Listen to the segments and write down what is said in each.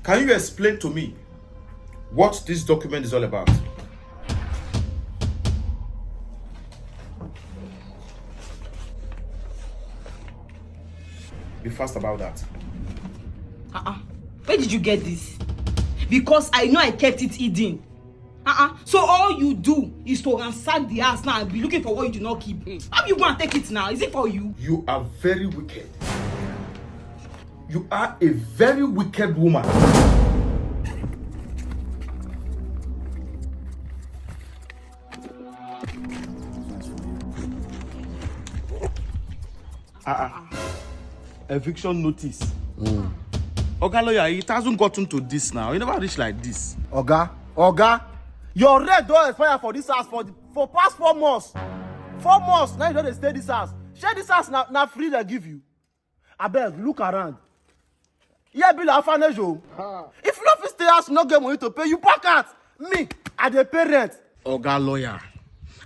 Can you explain to me what this document is all about? Be fast about that. Where did you get this? Because I know I kept it hidden. So all you do is to ransack the house now and be looking for what you do not keep. How you going to take it now? Is it for you? You are very wicked. You are a very wicked woman. Eviction notice. Oga lawyer, it hasn't gotten to this now. You never reached like this. Oga, your rent don't expire for this house for past 4 months. 4 months, now you don't stay this house. Share this house now free they give you. Abeg, look around. Yeah, bill orphanage. If you don't stay house, you not get money to pay, you pack out. Me, I dey pay rent. Oga lawyer,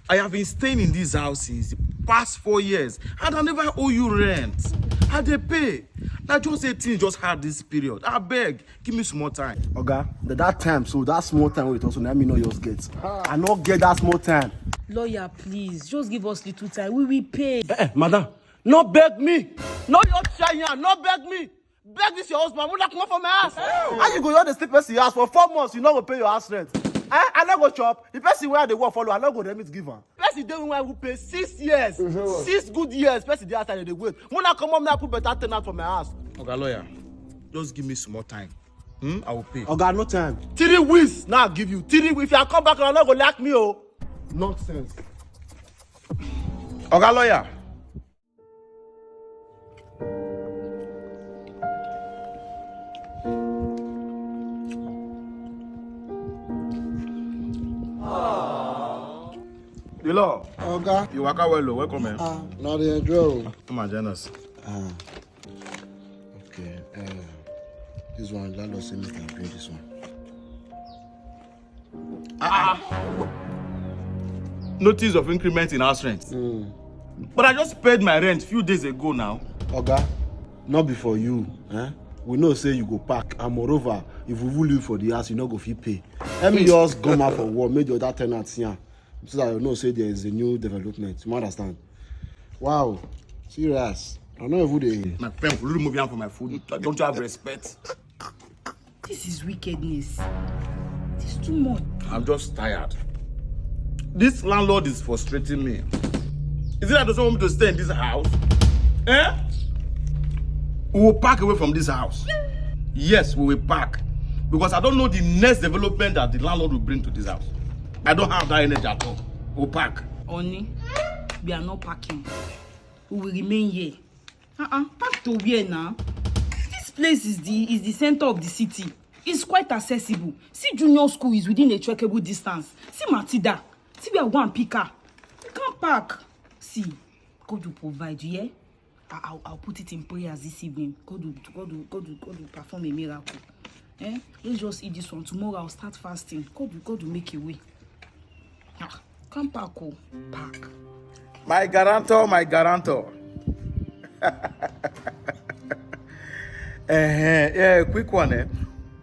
I have been staying in this house since the past 4 years and I never owe you rent. I dey pay. Now just say things just had this period. I beg, give me some more time. Oga, that time, so that small time wait also let me know yours get. I not get that small time. Lawyer, please, just give us little time. We will pay. Madam, not beg me. Not your child here, not beg me. Beg this your husband, will not come up from my house. How you go on the sleep person house for 4 months, you not go pay your house rent? I not go chop. The person where they work follow, I not go remit give her. Person dey where we pay 6 years. 6 good years. Person dey outside they wait. When I come home now, I put better tenant for my house. Oga lawyer, just give me some more time. I will pay. Oga, no time. 3 weeks now I give you. 3 weeks. If I come back, I'm not gonna like me, oh. Nonsense. Oga lawyer. The law. Oga. You waka well, welcome, man. Now they enjoy. Come on, join us. Okay. This one, landlord say me can bring this one. Notice of increment in house rent. But I just paid my rent few days ago now. Oga, not before you. We know say you go pack, and moreover, if we will leave for the house, you not go fit pay. Let me just come out for work, make the other tenants here. So that you know say there is a new development. You understand? Wow, serious. I know who they. My friend, will you move on for my food? Don't you have respect? This is wickedness. This is too much. I'm just tired. This landlord is frustrating me. Is it that doesn't want me to stay in this house? We will pack away from this house. Yes, we will pack. Because I don't know the next development that the landlord will bring to this house. I don't have that energy at all. We'll pack. Oni, we are not packing. We will remain here. Pack to where now? This place is the center of the city. It's quite accessible. See, junior school is within a trackable distance. See Matida. See, we are one picker. We can't pack. See, God will provide you, yeah? I'll put it in prayers this evening. God will perform a miracle. Let's just eat this one. Tomorrow I'll start fasting. God will make a way. Come pack, oh. Pack. My guarantor, my guarantor. Yeah, quick one.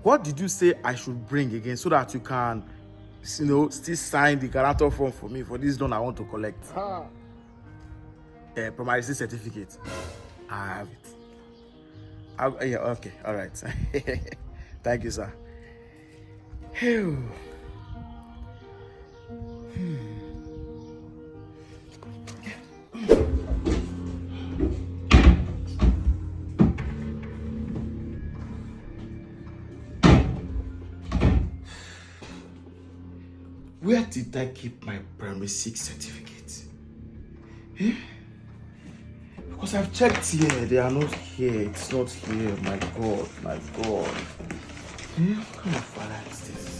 What did you say I should bring again so that you can, still sign the guarantor form for me for this loan I want to collect? Primary certificate. I have it. Yeah, okay, all right. Thank you, sir. Where did I keep my primary 6 certificate? Because I've checked here, they are not here. It's not here. My God, my God. What kind of father is this?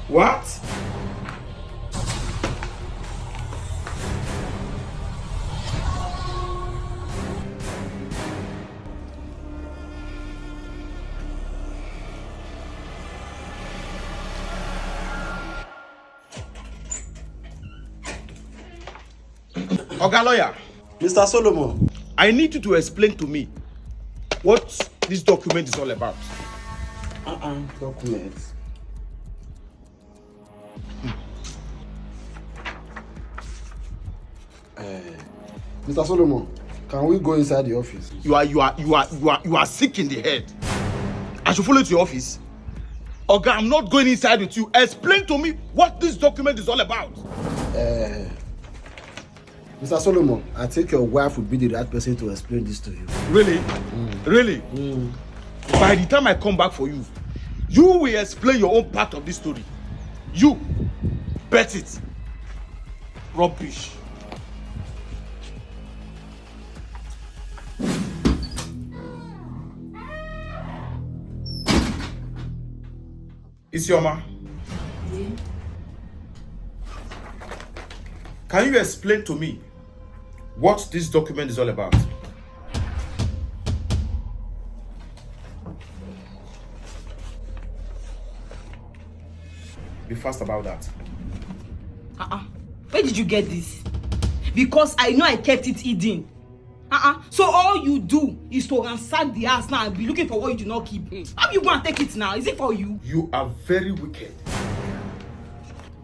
What? Oga lawyer, Mr. Solomon. I need you to explain to me what this document is all about. Documents. Mr. Solomon, can we go inside the office? You are sick in the head. I should follow you to your office. Oga, I'm not going inside with you. Explain to me what this document is all about. Mr. Solomon, I think your wife would be the right person to explain this to you. Really? Really? By the time I come back for you, you will explain your own part of this story. You. Bet it. Rubbish. Isioma. Yeah. Can you explain to me what this document is all about? Be fast about that. Where did you get this? Because I know I kept it hidden. So all you do is to ransack the house now and be looking for what you do not keep. How you go and take it now? Is it for you? You are very wicked.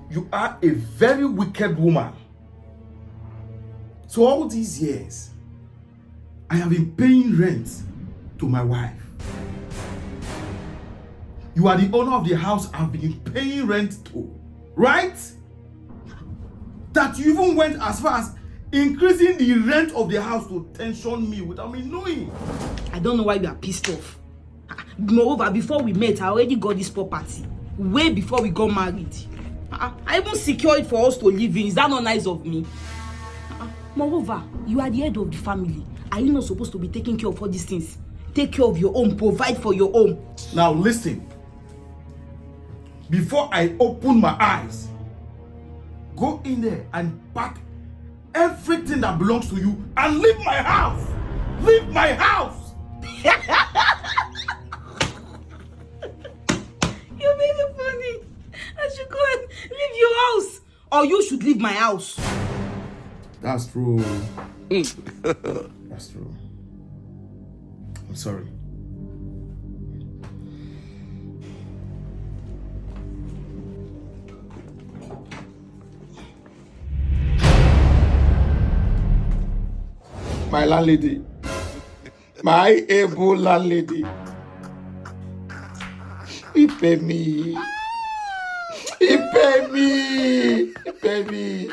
You are a very wicked woman. So all these years, I have been paying rent to my wife. You are the owner of the house I've been paying rent to, right? That you even went as far as increasing the rent of the house to tension me without me knowing. I don't know why you are pissed off. Moreover, before we met, I already got this property. Way before we got married. I even secured it for us to live in. Is that not nice of me? Moreover, you are the head of the family. Are you not supposed to be taking care of all these things? Take care of your own, provide for your own. Now listen. Before I open my eyes, go in there and pack everything that belongs to you and leave my house. Leave my house. You're very funny. I should go and leave your house. Or you should leave my house. That's true. That's true. I'm sorry. My landlady. My able landlady. He pay me. He pay me. He pay me.